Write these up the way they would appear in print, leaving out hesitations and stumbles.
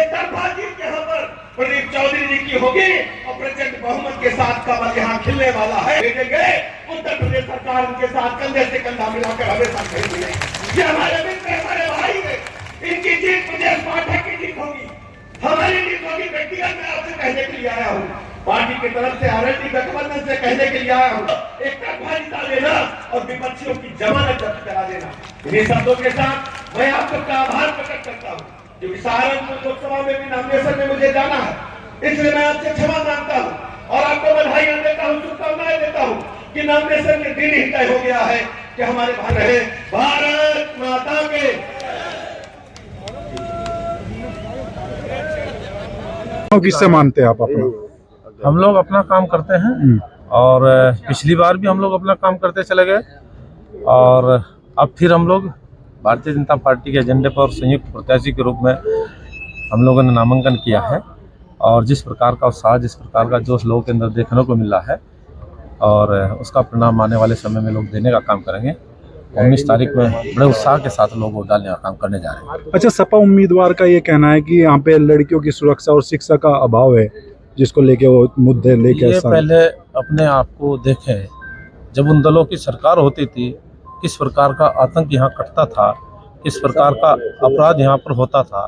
जीत के यहाँ पर प्रदीप चौधरी जी की होगी और प्रचंड बहुमत के साथ कमल यहाँ खिलने वाला है। भेजे गए उत्तर प्रदेश सरकार उनके साथ कंधे से कंधा मिलाकर हमेशा खड़े हुए। ये हमारे मित्र, हमारे भाई है। इनकी जीत प्रदेश पाठक की जीत होगी, हमारी जीत होगी। व्यक्तिगत मैं आपसे कहने के लिए आया हूँ, पार्टी की तरफ से आरएलडी गठबंधन से कहने के लिए आया हूँ, एक तरफा जिता देना और विपक्षियों की जमानत जब्त करा देना। इन्हीं शब्दों के साथ मैं आप सबका आभार प्रकट करता हूँ, क्योंकि सहारनपुर लोकसभा में भी नामिनेशन में मुझे जाना है, इसलिए मैं आपसे क्षमा मांगता हूँ और आपको बधाइयां देता हूँ, शुभकामनाएं देता हूँ कि नामिनेशन के दिन ही तय हो गया है कि हमारे भाई रहे। भारत माता के किससे मानते हैं आप अपना? हम लोग अपना काम करते हैं और पिछली बार भी हम लोग अपना काम करते चले गए और अब फिर हम लोग भारतीय जनता पार्टी के एजेंडे पर संयुक्त प्रत्याशी के रूप में हम लोगों ने नामांकन किया है। और जिस प्रकार का उत्साह, जिस प्रकार का जोश लोगों के अंदर देखने को मिला है और उसका परिणाम आने वाले समय में लोग देने का काम करेंगे। 19 तारीख में बड़े उत्साह के साथ लोग वोट डालने का काम करने जा रहे हैं। अच्छा, सपा उम्मीदवार का ये कहना है कि यहाँ पे लड़कियों की सुरक्षा और शिक्षा का अभाव है, जिसको लेके वो मुद्दे लेके। ये पहले अपने आप को देखें, जब उन दलों की सरकार होती थी किस प्रकार का आतंक यहाँ कटता था, किस प्रकार का अपराध यहाँ पर होता था,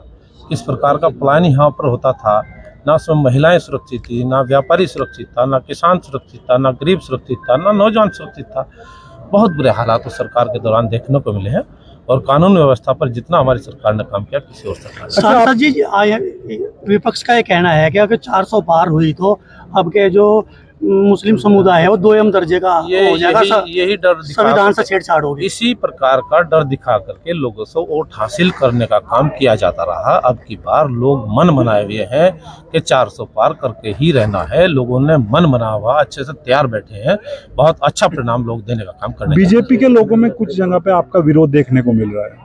किस प्रकार का पलायन यहाँ पर होता था। ना उसमें महिलाएं सुरक्षित थी, ना व्यापारी सुरक्षित था, ना किसान सुरक्षित था, ना गरीब सुरक्षित था, ना नौजवान सुरक्षित था। बहुत बुरे हालात उस सरकार के दौरान देखने को मिले हैं और कानून व्यवस्था पर जितना हमारी सरकार ने काम किया किसी और सरकार ने। सांसद जी, विपक्ष का ये कहना है कि अगर 400 पार हुई तो अब के जो मुस्लिम समुदाय है वो 2M दर्जे का हो जाएगा। यही डर संविधान से छेड़छाड़ होगी। इसी प्रकार का डर दिखा करके लोगों से वोट हासिल करने का काम किया जाता रहा। अब की बार लोग मन बनाए हुए हैं कि 400 पार करके ही रहना है। लोगों ने मन बना हुआ अच्छे से तैयार बैठे हैं, बहुत अच्छा परिणाम लोग देने का काम करने। बीजेपी के लोगों में कुछ जगह पे आपका विरोध देखने को मिल रहा है?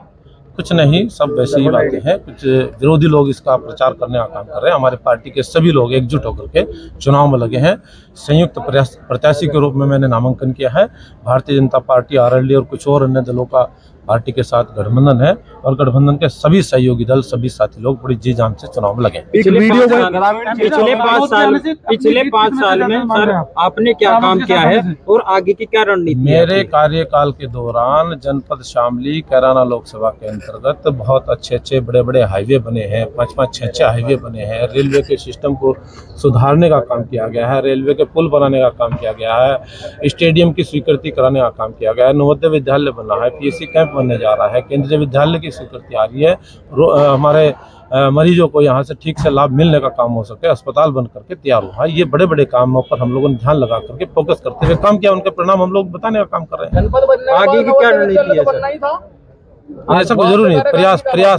कुछ नहीं, सब वैसी ही बातें हैं। कुछ विरोधी लोग इसका प्रचार करने का काम कर रहे हैं। हमारे पार्टी के सभी लोग एकजुट होकर के चुनाव में लगे हैं। संयुक्त प्रत्याशी के रूप में मैंने नामांकन किया है। भारतीय जनता पार्टी, आरएलडी और कुछ और अन्य दलों का पार्टी के साथ गठबंधन है और गठबंधन के सभी सहयोगी दल, सभी साथी लोग बड़ी जी जान से चुनाव में लगे। पिछले 5 साल में सर आपने क्या काम किया है और आगे की क्या रणनीति? मेरे कार्यकाल के दौरान जनपद शामली कैराना लोकसभा के अंतर्गत बहुत अच्छे बड़े बड़े हाईवे बने हैं, 5-5, 6-6 हाईवे बने हैं। रेलवे के सिस्टम को सुधारने का काम किया गया है, रेलवे के पुल बनाने का काम किया गया है, स्टेडियम की स्वीकृति कराने का काम किया गया है, नवोदय विद्यालय बना है, पीएससी कैंप बनने जा रहा है, केंद्रीय विद्यालय की स्वीकृति आ रही है, हमारे मरीजों को यहाँ से ठीक से लाभ मिलने का काम हो सके, अस्पताल बन करके तैयार हुआ। ये बड़े बड़े कामों पर हम लोगों ने ध्यान लगा करके फोकस करते हुए काम किया। उनके परिणाम हम लोग बताने का काम कर रहे हैं। आगे की क्या रणनीति है सर? ऐसा कोई जरूरी नहीं,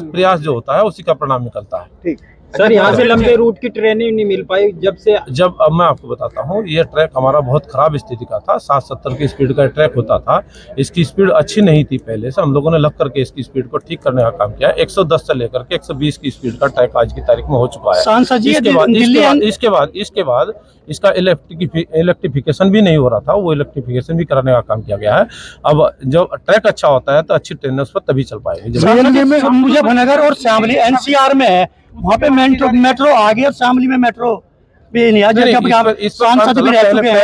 प्रयास जो होता है उसी का परिणाम निकलता है। सर, यहाँ से लंबे रूट की ट्रेनिंग नहीं मिल पाई जब अब मैं आपको बताता हूँ, ये ट्रैक हमारा बहुत खराब स्थिति का था। 60-70 की स्पीड का ट्रैक होता था। इसकी स्पीड अच्छी नहीं थी पहले से। हम लोगों ने लग करके इसकी स्पीड को ठीक करने का काम किया। 110 से लेकर के 120 की स्पीड का ट्रैक आज की तारीख में हो चुका है। इसके बाद इसका इलेक्ट्रिफिकेशन भी नहीं हो रहा था, वो इलेक्ट्रिफिकेशन भी कराने का काम किया गया है। अब जब ट्रैक अच्छा होता है तो अच्छी ट्रेन उस पर तभी चल पाएगी। मुजफ्फरनगर और शामली NCR में है, वहाँ पे मेट्रो आ गई और शामली में मेट्रो भी नहीं।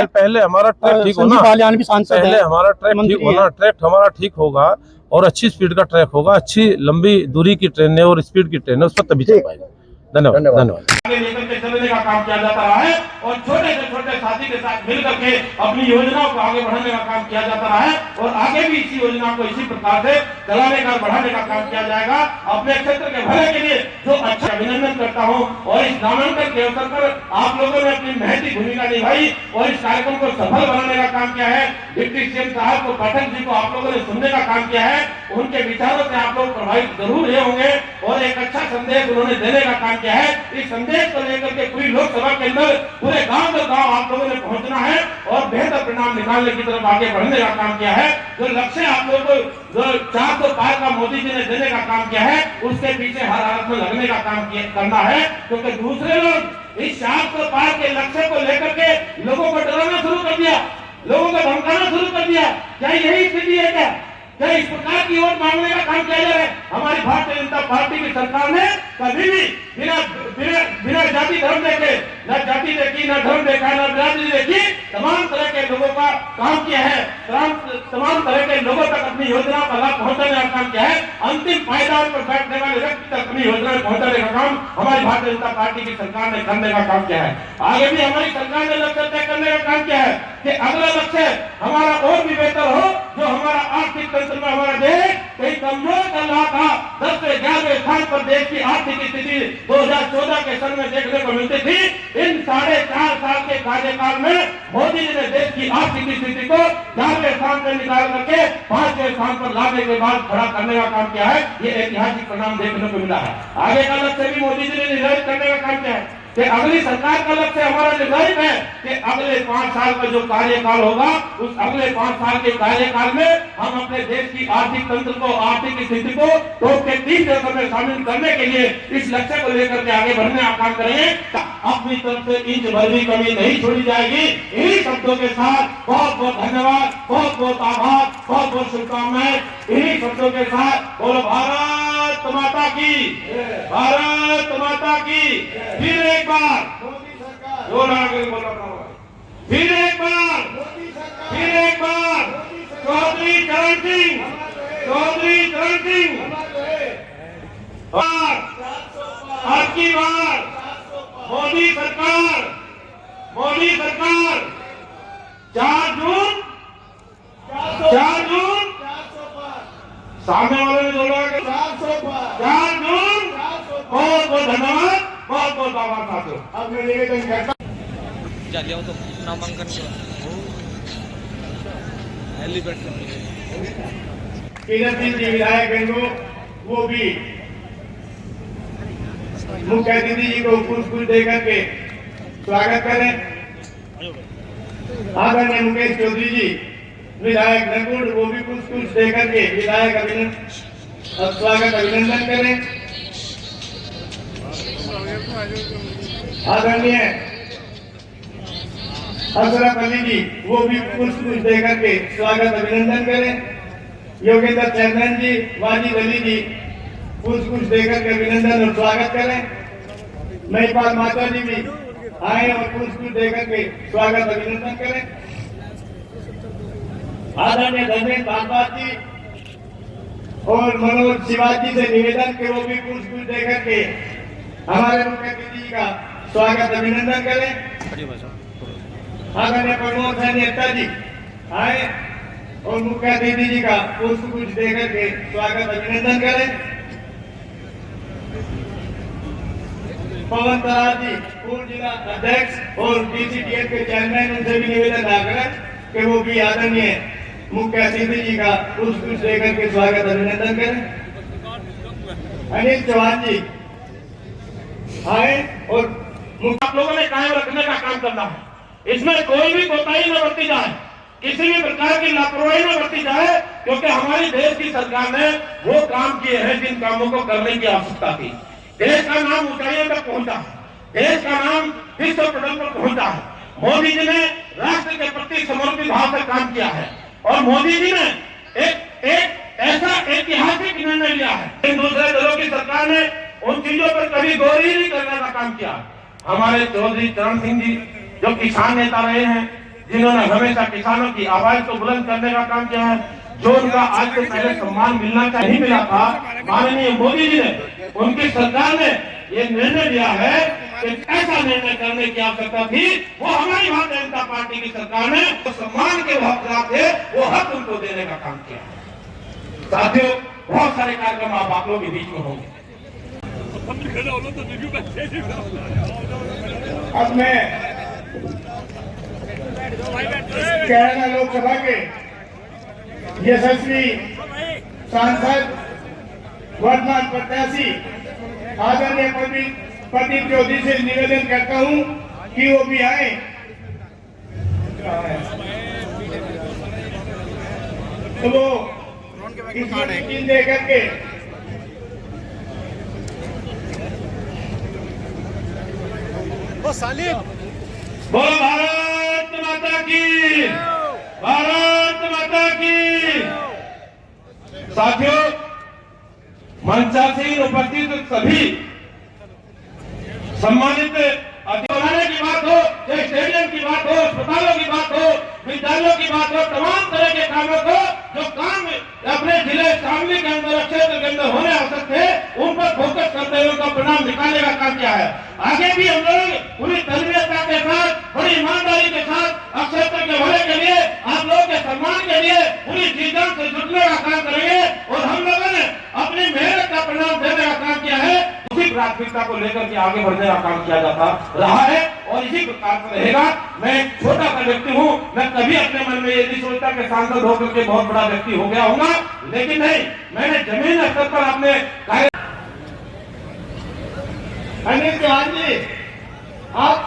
पहले हमारा ट्रैक ठीक होना, पहले हमारा ट्रैक हमारा ठीक होगा और अच्छी स्पीड का ट्रैक होगा, अच्छी लंबी दूरी की ट्रेनें और स्पीड की ट्रेनें उस पर तभी चल पाएगी। धन्यवाद। आगे लेकर के चलने का काम किया जाता रहा है और छोटे से छोटे साथी के साथ मिलकर के अपनी योजनाओं को आगे बढ़ाने का काम किया जाता रहा है और आगे भी इसी योजना को इसी प्रकार से चलाने का, बढ़ाने का काम किया जाएगा। अपने क्षेत्र के भले के लिए जो अच्छा अभिनंदन करता हूं और इस नामांकन के अवसर पर आप लोगों ने अपनी महती भूमिका निभाई और इस कार्यक्रम को सफल बनाने का काम किया है। डिप्टी सीएम साहब को, पाठक जी को आप लोगों ने सुनने का काम किया है। उनके विचारों से आप लोग प्रभावित जरूर हुए होंगे और एक अच्छा संदेश उन्होंने देने का काम किया है। इस संदेश को लेकर के पूरी लोकसभा के अंदर पूरे गांव दर गांव आप लोगों ने पहुंचना है और बेहतर परिणाम निकालने की तरफ आगे बढ़ने का काम किया है। जो लक्ष्य आप लोगों को जो 400 पार का मोदी जी ने देने का काम किया है, उसके पीछे हर हालत में लगने का काम करना है, क्योंकि दूसरे लोग इस 400 पार के लक्ष्य को लेकर के लोगों को डराना शुरू कर दिया, लोगों को धमकाना शुरू कर दिया। क्या यही स्थिति है? क्या इस प्रकार की वोट मांगने का काम किया जा रहा है? हमारी हमारी भारतीय जनता पार्टी की सरकार ने कभी भी बिना बिना बिना जाति धर्म देखे, न जाति देखी, न धर्म देखा, न बिरादरी देखी, तमाम तरह के लोगों का काम किया है। तमाम तरह के लोगों तक अपनी योजना का लाभ पहुंचाने का काम किया है। अंतिम पायदान पर बैठने वाले व्यक्ति तक अपनी योजना पहुंचाने का काम हमारी भारतीय जनता पार्टी की सरकार ने करने का काम किया है। आगे भी हमारी सरकार ने लक्ष्य तय करने का काम किया है कि अगला लक्ष्य हमारा और भी बेहतर हो, जो हमारा आर्थिक तंत्र में हमारा देश कहीं कमजोर चल रहा था, 10 से 11वें स्थान पर देश की आर्थिक स्थिति 2014 के सन में देखने को मिलती थी। इन 4.5 साल के कार्यकाल में मोदी जी ने देश की आर्थिक स्थिति को 4वें स्थान पर निकाल करके 5वें स्थान पर लाने के बाद खड़ा करने का काम किया है। ये ऐतिहासिक परिणाम देखने को मिला है। आगे का लक्ष्य भी मोदी जी ने निर्धारित करने का काम किया है कि अगली सरकार का लक्ष्य हमारा निर्धारित है कि अगले 5 साल का जो कार्यकाल होगा, उस अगले 5 साल के कार्यकाल में हम अपने देश की आर्थिक तंत्र को, आर्थिक स्थिति को टॉप के 3 देशों में शामिल करने के लिए इस लक्ष्य को लेकर के आगे बढ़ने का काम करेंगे। अपनी तरफ से इंच भर भी कमी नहीं छोड़ी जाएगी। इन्हीं शब्दों के साथ बहुत बहुत धन्यवाद, बहुत बहुत आभार, बहुत बहुत शुभकामनाएं। इन्हीं शब्दों के साथ बोलो भारत माता की, भारत माता की। फिर एक बार फिर एक बार चौधरी चरण सिंह और आज की बार मोदी सरकार 4 जून सामने वाले ने बोला कि 4 जून। बहुत बहुत धन्यवाद, बहुत बहुत आभार साथियों। अब मैं निवेदन करता जालिया तो नामांकन किरण सिंह जी विधायक बंधु, वो भी मुख्य अतिथि जी को पुष्प देकर के स्वागत करें। आदरणीय मुकेश चौधरी जी विधायक नरगुड़, वो भी पुष्प देकर के विधायक अभिनंदन करें। आदरणीय अशरफ अली जी, वो भी पुष्प देकर के स्वागत अभिनंदन करें। योगेंद्र चंदन जी, वाजिद अली जी, पुष्प देकर के अभिनंदन और स्वागत करें। महिपाल माता जी भी आए और पुष्प देकर के स्वागत अभिनंदन करें। आदरणीय धर्मेंद्र भागवत जी और मनोज शिवाजी से निवेदन के वो भी पुष्प देकर के हमारे मुख्य अतिथि का स्वागत अभिनंदन करें। आदरणीय प्रमोद नेता जी आए और मुख्य अतिथि जी का पुष्प देकर के स्वागत अभिनंदन करें। पवन तरार जी पूर्व जिला अध्यक्ष और डीसीटीएफ के चेयरमैन, उनसे भी निवेदन आग्रह कि वो भी आदरणीय मुख्य अतिथि जी का पुष्प देकर के स्वागत अभिनंदन करें। अनिल चौहान जी आए और आप लोगों ने कायम रखने का काम करना है। इसमें कोई भी कोताही न बरती जाए, किसी भी प्रकार की लापरवाही न बरती जाए, क्योंकि हमारी देश की सरकार ने वो काम किए हैं जिन कामों को करने की आवश्यकता थी। देश का नाम ऊंचाइयों तक पहुंचा है, देश का नाम विश्व पटल पर पहुंचा है। मोदी जी ने राष्ट्र के प्रति समर्पित भाव से काम किया है और मोदी जी ने एक ऐसा ऐतिहासिक निर्णय लिया है। इन दूसरे दलों की सरकार ने उन चीजों पर कभी गौर ही नहीं करने का काम किया। हमारे चौधरी चरण सिंह जी जो किसान नेता रहे हैं, जिन्होंने हमेशा किसानों की आवाज को बुलंद करने का काम किया है, जो उनका आज से पहले सम्मान मिलना नहीं मिला था, माननीय मोदी जी ने, उनकी सरकार ने ये निर्णय लिया है कि ऐसा निर्णय करने की आवश्यकता थी, वो हमारी भारतीय जनता पार्टी की सरकार ने तो सम्मान के हकदार थे, वो हक उनको देने का काम किया। साथियों, बहुत सारे कार्यक्रम आप लोगों के बीच में होंगे। अब मैं कैराना लोकसभा के यशस्वी सांसद वर्तमान प्रत्याशी आदरणीय प्रदीप चौधरी से निवेदन करता हूं कि वो भी आए। तो वो इसमें दे करके बोलो भारत माता की, भारत माता की। साथियों, मंचासीन उपस्थित सभी सम्मानित बनाने की बात हो, चाहे स्टेडियम की बात हो, अस्पतालों की बात हो, विद्यालयों की बात हो, तमाम तरह के कामों को जो काम अपने जिले शामली के अंदर, क्षेत्र के अंदर होने आवश्यक थे, उन पर फोकस करते हुए उनका परिणाम निकालने का काम किया है। आगे भी हम लोग पूरी तन्मयता के साथ, बड़ी ईमानदारी के साथ क्षेत्र के भले के लिए, आप लोगों के सम्मान के लिए पूरी जी जान से जुटने का काम करेंगे और हम लोगों ने अपनी मेहनत का परिणाम देने का काम किया है। उसी प्राथमिकता को लेकर के आगे बढ़ने का काम किया जाता रहा है और इसी प्रकार से रहेगा। मैं एक छोटा सा व्यक्ति हूँ, मैं कभी अपने मन में ये नहीं सोचता कि सांसद होकर के बहुत बड़ा व्यक्ति हो गया होगा, लेकिन नहीं, मैंने जमीन स्तर पर अपने कार्य। अनिल चौहान जी, आप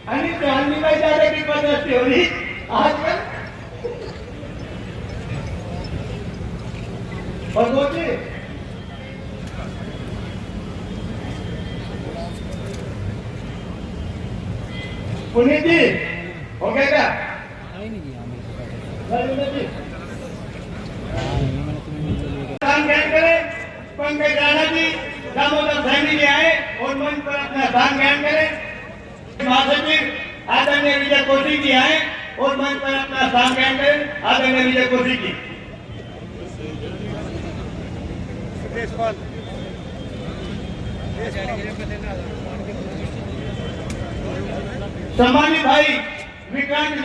अनिल चौहान जी भाई ज्यादा की पदस्थी हो रही आजकल और सोचिए पुनीत जी हो गया क्या? स्थान ग्रहण करें। पंकज राणा जी, दामोदर सैनी जी आए और मंच पर अपना स्थान ग्रहण करें। महासचिव आदरणीय विजय कौशिक जी आए और मंच पर अपना स्थान ग्रहण करें। आदरणीय विजय कौशिक जी। सम्मानित भाई विक्रांत